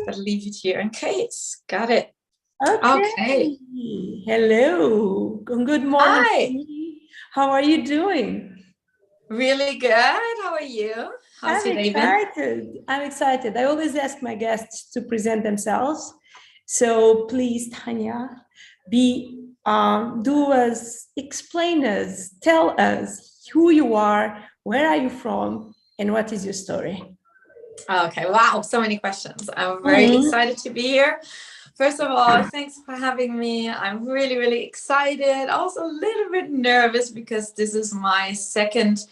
but leave it here in case. Got it. Okay. Hello. Good morning. Hi. How are you doing? Really good. How are you? How's your day been? I'm excited. I always ask my guests to present themselves. So please, Tanja, explain us, tell us who you are, where are you from, and what is your story? Okay. Wow. So many questions. I'm very excited to be here. First of all, thanks for having me. I'm really, really excited. Also a little bit nervous because this is my second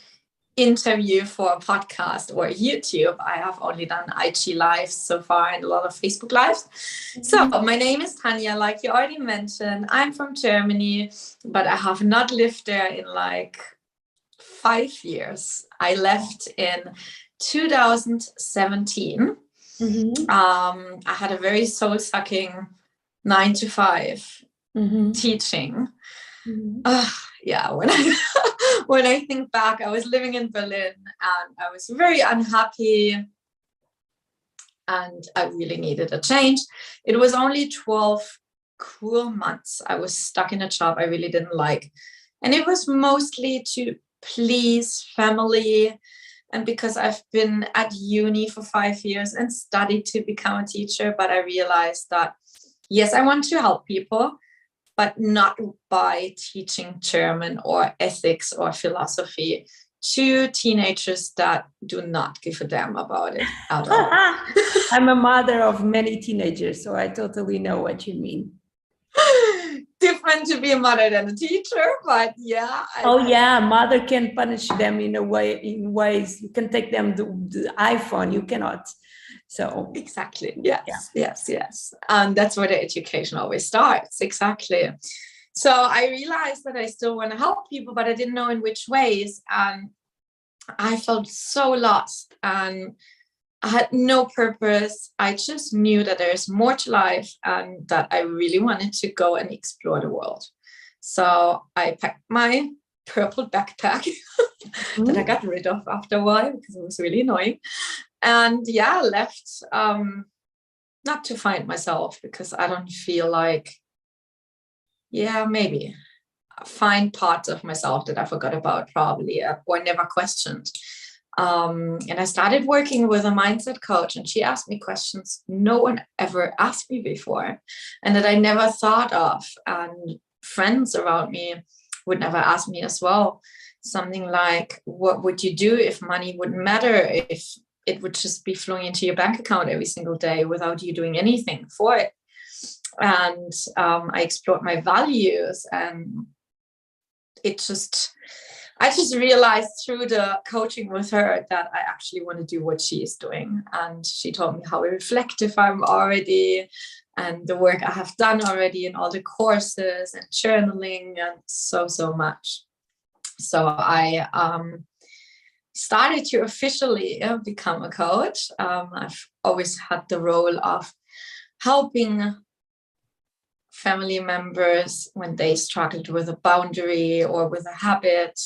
interview for a podcast or YouTube. I have only done IG lives so far and a lot of Facebook lives. So my name is Tanja, like you already mentioned. I'm from Germany, but I have not lived there in like 5 years. I left in 2017. I had a very soul-sucking 9-to-5 teaching. When I think back, I was living in Berlin and I was very unhappy and I really needed a change. It was only 12 cruel months. I was stuck in a job I really didn't like. And it was mostly to please family. And because I've been at uni for 5 years and studied to become a teacher, but I realized that, yes, I want to help people, but not by teaching German or ethics or philosophy to teenagers that do not give a damn about it at all. I'm a mother of many teenagers, so I totally know what you mean. Different to be a mother than a teacher, but yeah. Mother can punish them in ways. You can take them the iPhone, you cannot. So exactly. Yes. And that's where the education always starts. Exactly. So I realized that I still want to help people, but I didn't know in which ways. And I felt so lost and I had no purpose. I just knew that there's more to life and that I really wanted to go and explore the world. So I packed my purple backpack that I got rid of after a while because it was really annoying. And left not to find myself because I don't feel like, maybe find parts of myself that I forgot about probably or never questioned. And I started working with a mindset coach and she asked me questions no one ever asked me before and that I never thought of. And friends around me would never ask me as well. Something like, what would you do if money wouldn't matter, if it would just be flowing into your bank account every single day without you doing anything for it? And I explored my values and I just realized through the coaching with her that I actually want to do what she is doing. And she told me how reflective I'm already and the work I have done already in all the courses and journaling and so much. So I started to officially become a coach. I've always had the role of helping family members when they struggled with a boundary or with a habit.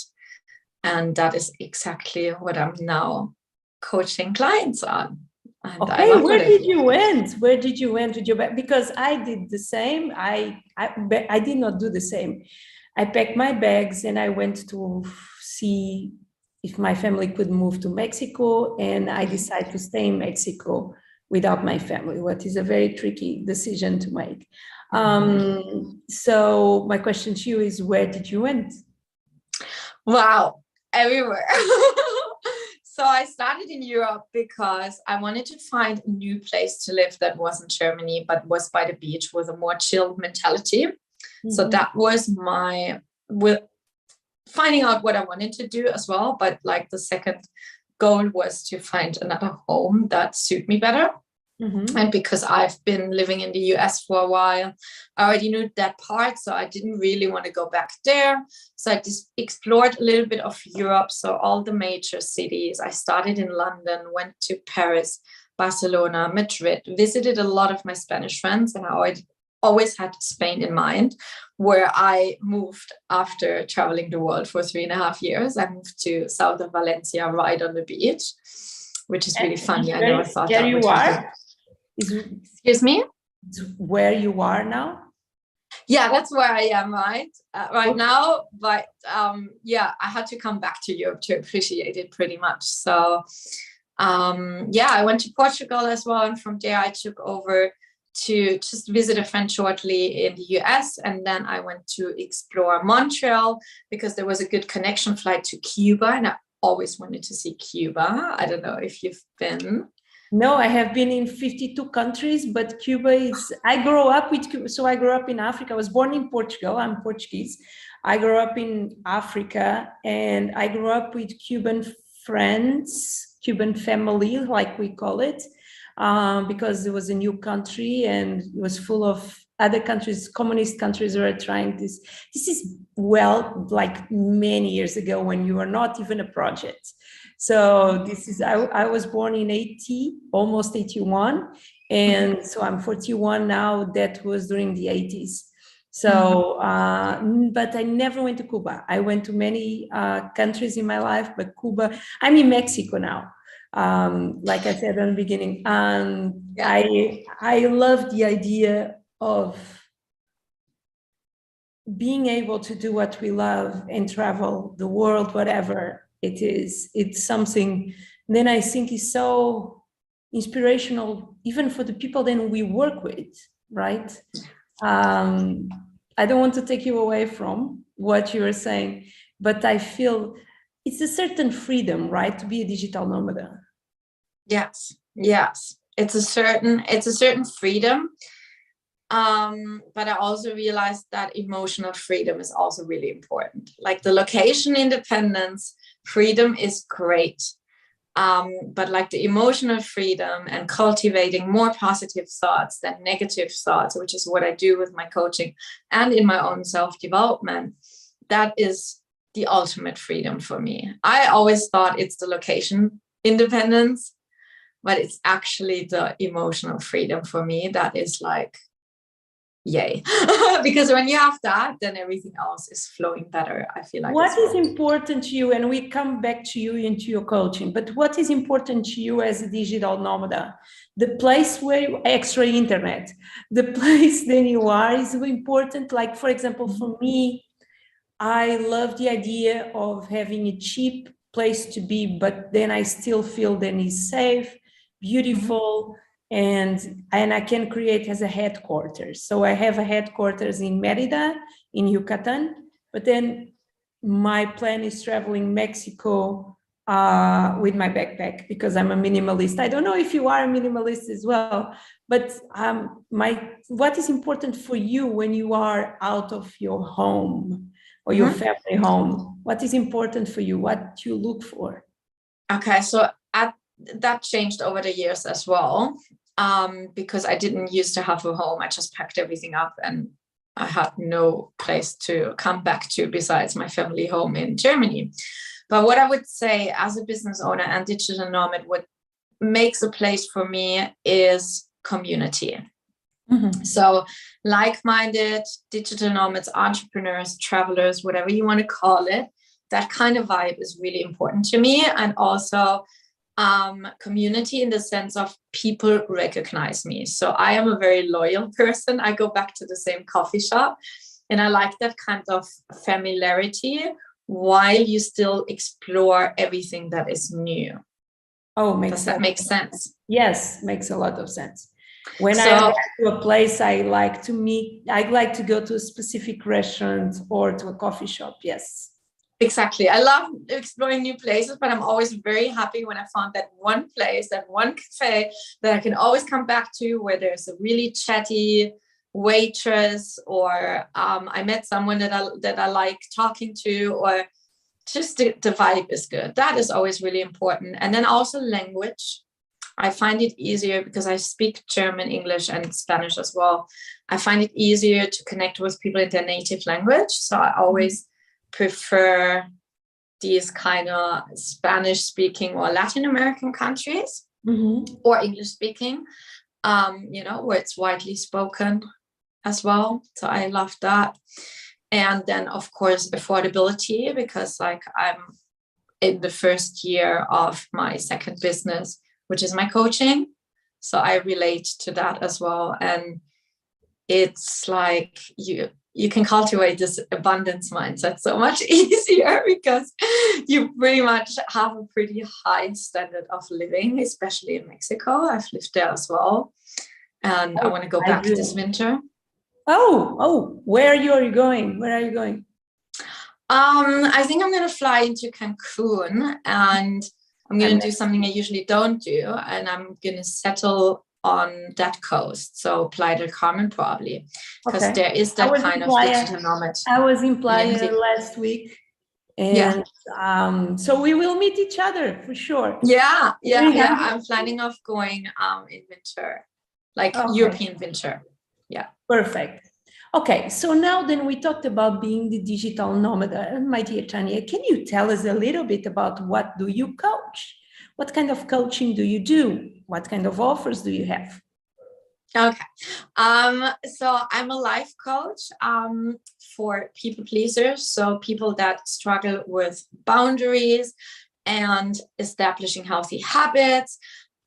And that is exactly what I'm now coaching clients on. And where did you went? Where did you went with your bag? Because I did the same. I did not do the same. I packed my bags and I went to see if my family could move to Mexico. And I decided to stay in Mexico without my family, what is a very tricky decision to make. So my question to you is, where did you went? Wow, everywhere. So I started in Europe because I wanted to find a new place to live that wasn't Germany, but was by the beach with a more chilled mentality. So that was finding out what I wanted to do as well. But like the second goal was to find another home that suit me better. And because I've been living in the US for a while, I already knew that part. So I didn't really want to go back there. So I just explored a little bit of Europe. So all the major cities. I started in London, went to Paris, Barcelona, Madrid, visited a lot of my Spanish friends. And I always had Spain in mind, where I moved after traveling the world for 3.5 years. I moved to south of Valencia, right on the beach, which is really funny. I never thought that would happen. Excuse me? Where you are now? Yeah, that's where I am right now. But I had to come back to Europe to appreciate it pretty much. So I went to Portugal as well. And from there, I took over to just visit a friend shortly in the US. And then I went to explore Montreal because there was a good connection flight to Cuba. And I always wanted to see Cuba. I don't know if you've been. No, I have been in 52 countries, but Cuba is, I grew up with Cuba. So I grew up in Africa. I was born in Portugal. I'm Portuguese. I grew up in Africa, and I grew up with Cuban friends, Cuban family, like we call it, because it was a new country and it was full of other countries, communist countries who are trying this. This is like many years ago when you were not even a project. So this is, I was born in 80, almost 81. And so I'm 41 now. That was during the 80s. So, but I never went to Cuba. I went to many countries in my life, but Cuba, I'm in Mexico now. Like I said in the beginning, I love the idea of being able to do what we love and travel the world, whatever it is. It's something then I think is so inspirational, even for the people then we work with, right? I don't want to take you away from what you were saying, but I feel it's a certain freedom, right, to be a digital nomad. Yes. It's a certain freedom. But I also realized that emotional freedom is also really important. Like the location independence, freedom is great. But like the emotional freedom and cultivating more positive thoughts than negative thoughts, which is what I do with my coaching and in my own self-development, that is the ultimate freedom for me. I always thought it's the location independence, but it's actually the emotional freedom for me that is like, yay. Because when you have that, then everything else is flowing better. I feel like what is important to you, and we come back to you into your coaching, but what is important to you as a digital nomad? The place where you extra internet, the place that you are is important. Like, for example, for me, I love the idea of having a cheap place to be, but then I still feel then it's safe, beautiful, and I can create as a headquarters. So I have a headquarters in Merida, in Yucatan, but then my plan is traveling Mexico with my backpack because I'm a minimalist. I don't know if you are a minimalist as well, but what is important for you when you are out of your home or your family home? What is important for you? What do you look for? Okay, so that changed over the years as well, because I didn't used to have a home. I just packed everything up and I had no place to come back to besides my family home in Germany. But what I would say as a business owner and digital nomad, what makes a place for me is community. So like-minded digital nomads, entrepreneurs, travelers, whatever you want to call it, that kind of vibe is really important to me. And also community in the sense of people recognize me. So I am a very loyal person. I go back to the same coffee shop and I like that kind of familiarity while you still explore everything that is new. Does that make sense? Yes, makes a lot of sense. When I go to a place, I like to go to a specific restaurant or to a coffee shop. Yes. Exactly. I love exploring new places, but I'm always very happy when I found that one place, that one cafe that I can always come back to where there's a really chatty waitress, or I met someone that I like talking to, or just the vibe is good. That is always really important. And then also language. I find it easier because I speak German, English, and Spanish as well. I find it easier to connect with people in their native language. So I always prefer these kind of Spanish speaking or Latin American countries, or English speaking, where it's widely spoken as well. So I love that. And then of course, affordability, because like I'm in the first year of my second business, which is my coaching. So I relate to that as well. And it's like you can cultivate this abundance mindset so much easier because you pretty much have a pretty high standard of living, especially in Mexico. I've lived there as well. And I want to go back this winter. Oh, where are you going? Where are you going? I think I'm going to fly into Cancun, and I'm going to do something I usually don't do. And I'm going to settle on that coast. So Playa del Carmen probably, because there is that kind of digital nomad. I was in Playa last week. And so we will meet each other for sure. Yeah. I'm planning of going in winter, like European winter. Yeah. Perfect. Okay, so now then we talked about being the digital nomad. My dear Tanja, can you tell us a little bit about what do you coach? What kind of coaching do you do? What kind of offers do you have? Okay. So I'm a life coach for people pleasers. So people that struggle with boundaries and establishing healthy habits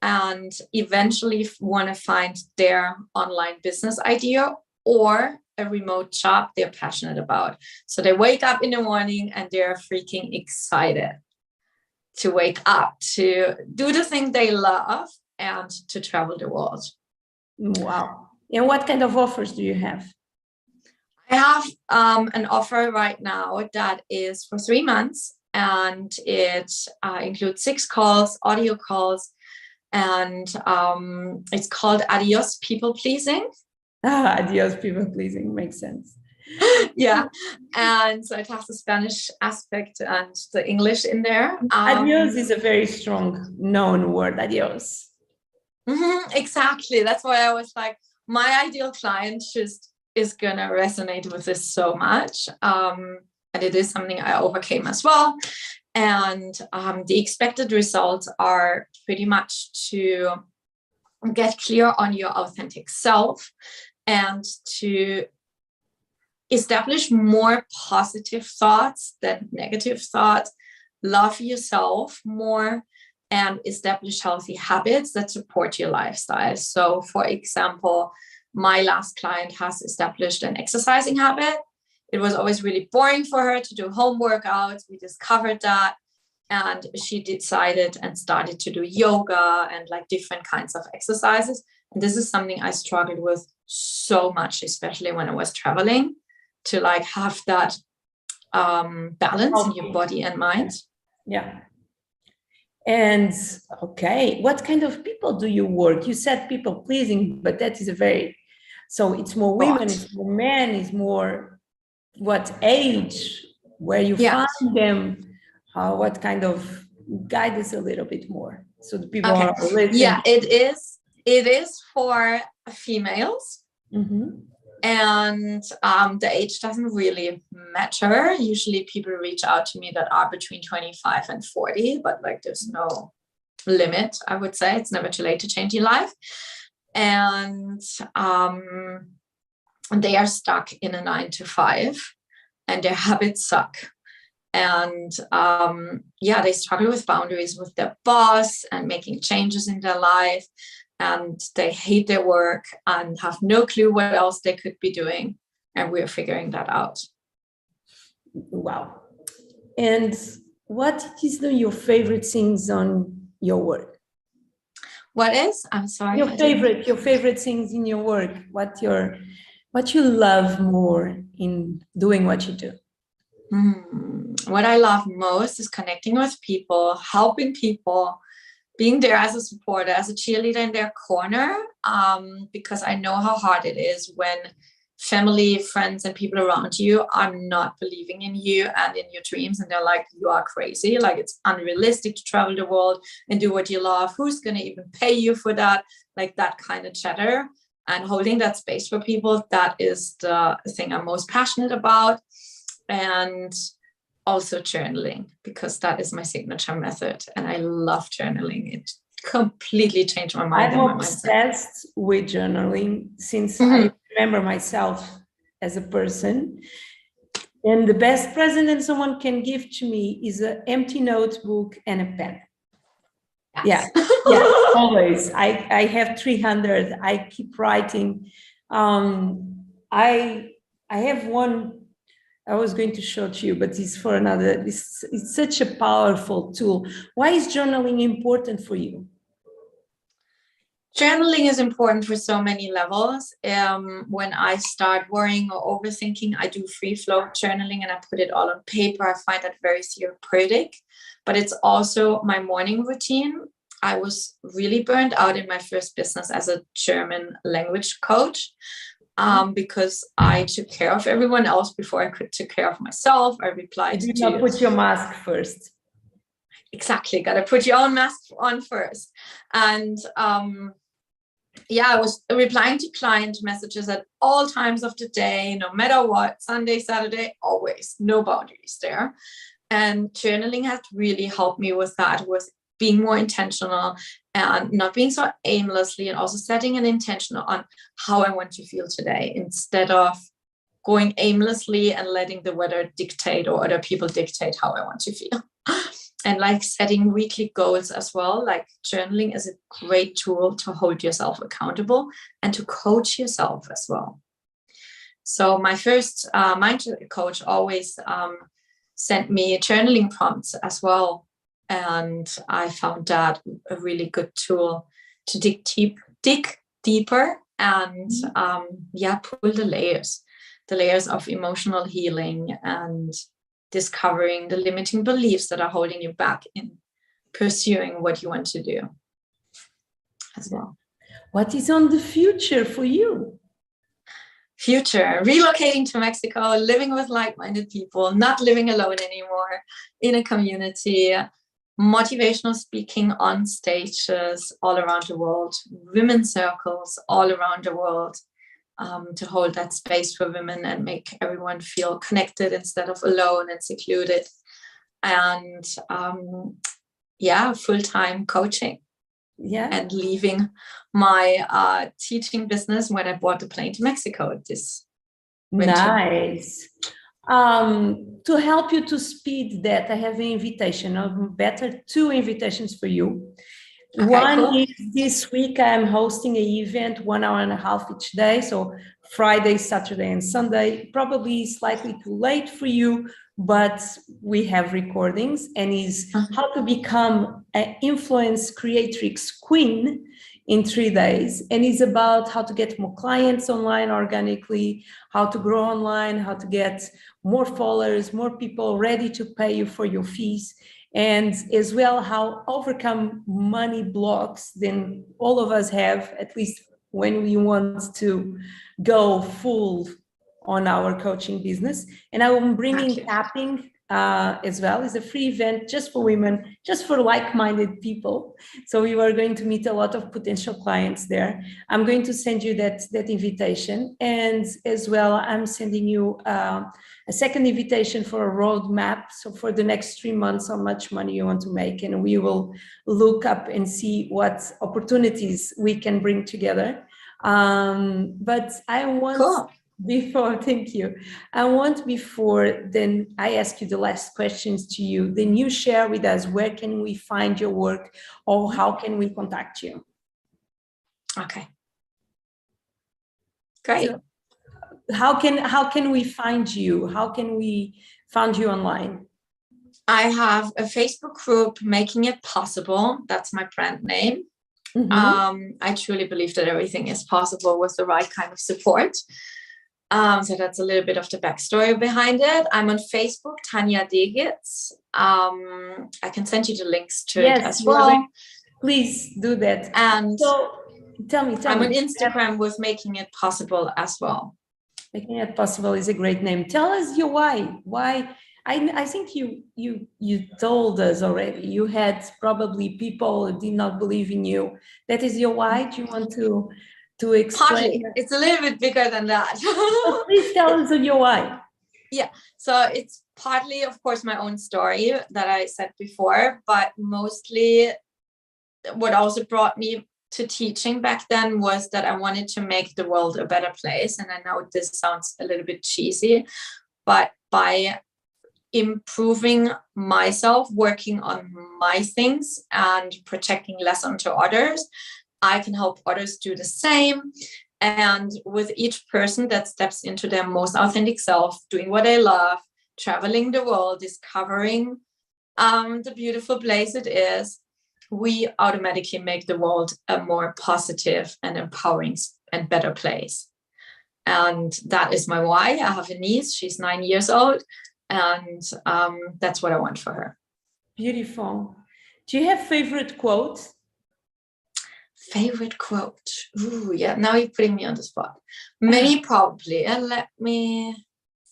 and eventually want to find their online business idea or a remote job they're passionate about. So they wake up in the morning and they're freaking excited to wake up, to do the thing they love and to travel the world. Wow. And what kind of offers do you have? I have an offer right now that is for 3 months, and it includes 6 calls, audio calls, and it's called Adios People Pleasing. Adios People Pleasing makes sense. Yeah, and so it has the Spanish aspect and the English in there. Adios is a very strong known word. Adios. Exactly. That's why I was like, my ideal client just is gonna resonate with this so much, and it is something I overcame as well. And the expected results are pretty much to get clear on your authentic self and to establish more positive thoughts than negative thoughts, love yourself more, and establish healthy habits that support your lifestyle. So, for example, my last client has established an exercising habit. It was always really boring for her to do home workouts. We discovered that, and she decided and started to do yoga and like different kinds of exercises. And this is something I struggled with so much, especially when I was traveling, to like have that balance in your body and mind. Yeah. And okay, what kind of people do you work? You said people pleasing, but that is so it's more women, it's more men, it's more what age, where you find them, what kind of, guide us a little bit more so the people are listening. Yeah, it is for females. And the age doesn't really matter. Usually people reach out to me that are between 25 and 40, but like there's no limit, I would say. It's never too late to change your life. And they are stuck in a 9 to 5 and their habits suck. And they struggle with boundaries with their boss and making changes in their life. And they hate their work and have no clue what else they could be doing. And we're figuring that out. Wow. And what is your favorite things on your work? What is? I'm sorry. Your favorite things in your work. What you love more in doing what you do? What I love most is connecting with people, helping people, being there as a supporter, as a cheerleader in their corner, because I know how hard it is when family, friends, and people around you are not believing in you and in your dreams. And they're like, you are crazy. Like, it's unrealistic to travel the world and do what you love. Who's going to even pay you for that? Like that kind of chatter. And holding that space for people, that is the thing I'm most passionate about. And also journaling, because that is my signature method. And I love journaling. It completely changed my mind. I'm obsessed with journaling since I remember myself as a person. And the best present that someone can give to me is an empty notebook and a pen. Yeah, always. I have 300. I keep writing. I have one. I was going to show to you, but it's for another. It's such a powerful tool. Why is journaling important for you? Journaling is important for so many levels. When I start worrying or overthinking, I do free flow journaling and I put it all on paper. I find that very therapeutic, but it's also my morning routine. I was really burned out in my first business as a German language coach because I took care of everyone else before I could take care of myself. I replied to... not put your mask first. Exactly. Got to put your own mask on first. And I was replying to client messages at all times of the day, no matter what, Sunday, Saturday, always, no boundaries there. And journaling has really helped me with that, with being more intentional and not being so aimlessly, and also setting an intention on how I want to feel today instead of going aimlessly and letting the weather dictate or other people dictate how I want to feel. And like setting weekly goals as well. Like journaling is a great tool to hold yourself accountable and to coach yourself as well. So my first mind coach always sent me journaling prompts as well. And I found that a really good tool to dig deeper and pull the layers of emotional healing and discovering the limiting beliefs that are holding you back in pursuing what you want to do as well. What is on the future for you? Future, relocating to Mexico, living with like-minded people, not living alone anymore, in a community, motivational speaking on stages all around the world, women's circles all around the world, to hold that space for women and make everyone feel connected instead of alone and secluded. And full-time coaching. Yeah. And leaving my teaching business when I bought the plane to Mexico this winter. Nice. To help you to speed that, I have an invitation, or better, 2 invitations for you. Okay, one cool. Is this week I'm hosting an event 1.5 hours each day. So Friday, Saturday, and Sunday. Probably slightly too late for you, but we have recordings, and is how to become an influence creatrix queen in 3 days. And it's about how to get more clients online organically, how to grow online, how to get more followers, more people ready to pay you for your fees. And as well, how overcome money blocks then all of us have, at least when we want to go full on our coaching business. And I am bringing tapping as well. It's a free event just for women, just for like-minded people. So we are going to meet a lot of potential clients there. I'm going to send you that invitation. And as well, I'm sending you a second invitation for a roadmap. So for the next 3 months, how much money you want to make. And we will look up and see what opportunities we can bring together. But I want... Cool. Before then I ask you the last questions to you, then you share with us where can we find your work or how can we contact you? Okay. Great. So how can we find you? How can we find you online? I have a Facebook group, Making It Possible. That's my brand name. Mm-hmm. I truly believe that everything is possible with the right kind of support. So that's a little bit of the backstory behind it. I'm on Facebook, Tanja Degitz. I can send you the links to it as well. Please do that. And so tell me. I'm on Instagram with Making It Possible as well. Making It Possible is a great name. Tell us your why. Why? I think you told us already. You had probably people who did not believe in you. That is your why. Do you want to explain? Partly. It's a little bit bigger than that. So please tell us your why. Yeah, so it's partly, of course, my own story that I said before, but mostly what also brought me to teaching back then was that I wanted to make the world a better place. And I know this sounds a little bit cheesy, but by improving myself, working on my things and projecting less onto others, I can help others do the same. And with each person that steps into their most authentic self, doing what they love, traveling the world, discovering the beautiful place it is, we automatically make the world a more positive and empowering and better place. And that is my why. I have a niece, she's 9 years old, and that's what I want for her. Beautiful. Do you have favorite quotes? Favorite quote? Ooh, yeah, now you're putting me on the spot. Many probably. And let me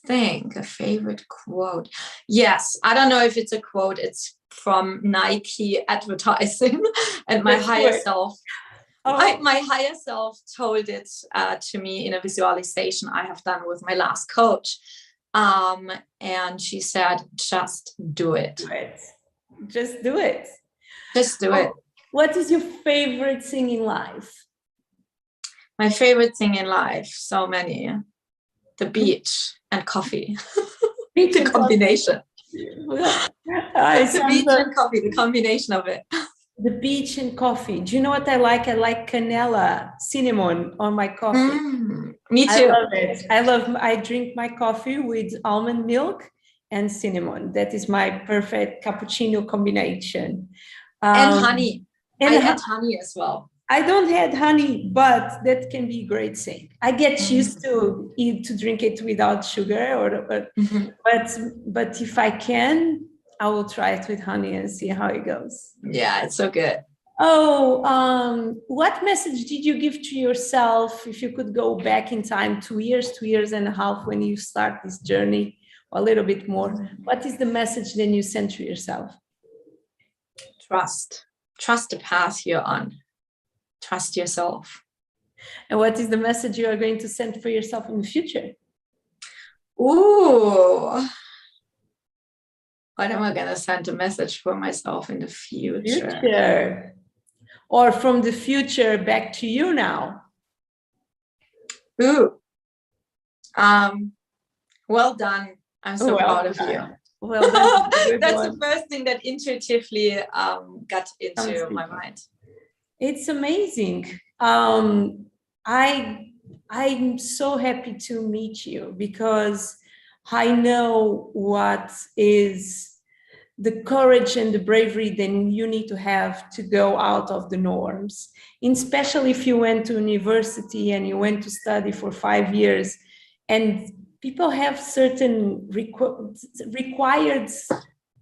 think. A favorite quote. Yes, I don't know if it's a quote. It's from Nike advertising, and my higher self. My higher self told it to me in a visualization I have done with my last coach. And she said, just do it. Just do it. Just do it. What is your favorite thing in life? My favorite thing in life, so many. The beach and coffee. The combination. The beach and coffee, the combination of it. The beach and coffee. Do you know what I like? I like canela, cinnamon on my coffee. Me too. I love it. I drink my coffee with almond milk and cinnamon. That is my perfect cappuccino combination. And honey. I add honey as well. I don't add honey, but that can be a great thing. I get used to drink it without sugar, but if I can, I will try it with honey and see how it goes. Yeah, it's so good. Oh, what message did you give to yourself if you could go back in time 2 years and a half when you start this journey, or a little bit more? What is the message then you sent to yourself? Trust the path you're on. Trust yourself. And what is the message you are going to send for yourself in the future? Ooh. What am I going to send a message for myself in the future? Or from the future back to you now? Ooh. Well done. I'm so proud of you. Well done. That's the first thing that intuitively got into my mind. It's amazing. I'm so happy to meet you because I know what is the courage and the bravery then you need to have to go out of the norms, and especially if you went to university and you went to study for 5 years, and people have certain required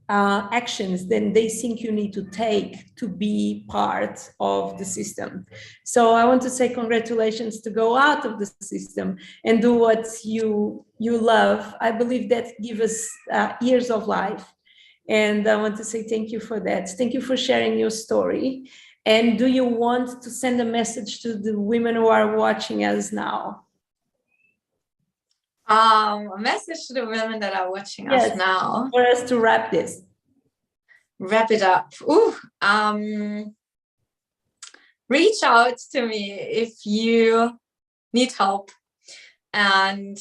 actions then they think you need to take to be part of the system. So I want to say congratulations to go out of the system and do what you love. I believe that gives us years of life. And I want to say thank you for that. Thank you for sharing your story. And do you want to send a message to the women who are watching us now? A message to the women that are watching us now. For us to wrap this. Wrap it up. Reach out to me if you need help, and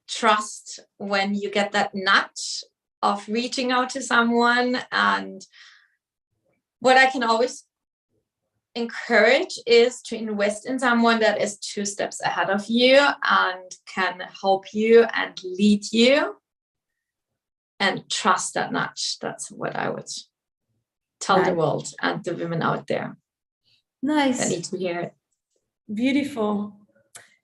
trust when you get that nudge of reaching out to someone. And what I can always encourage is to invest in someone that is 2 steps ahead of you and can help you and lead you, and trust that nudge. That's what I would tell the world and the women out there. Nice. That need to hear it. Beautiful.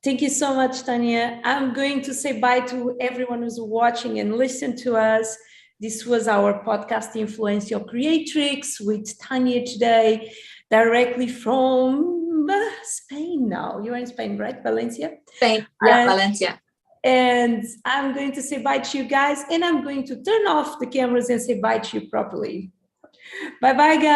Thank you so much, Tanja. I'm going to say bye to everyone who's watching and listen to us. This was our podcast, Influence Your Creatrix, with Tanja today, directly from Spain now. You are in Spain, right? Valencia? Spain, yeah, Valencia. And I'm going to say bye to you guys, and I'm going to turn off the cameras and say bye to you properly. Bye-bye, guys.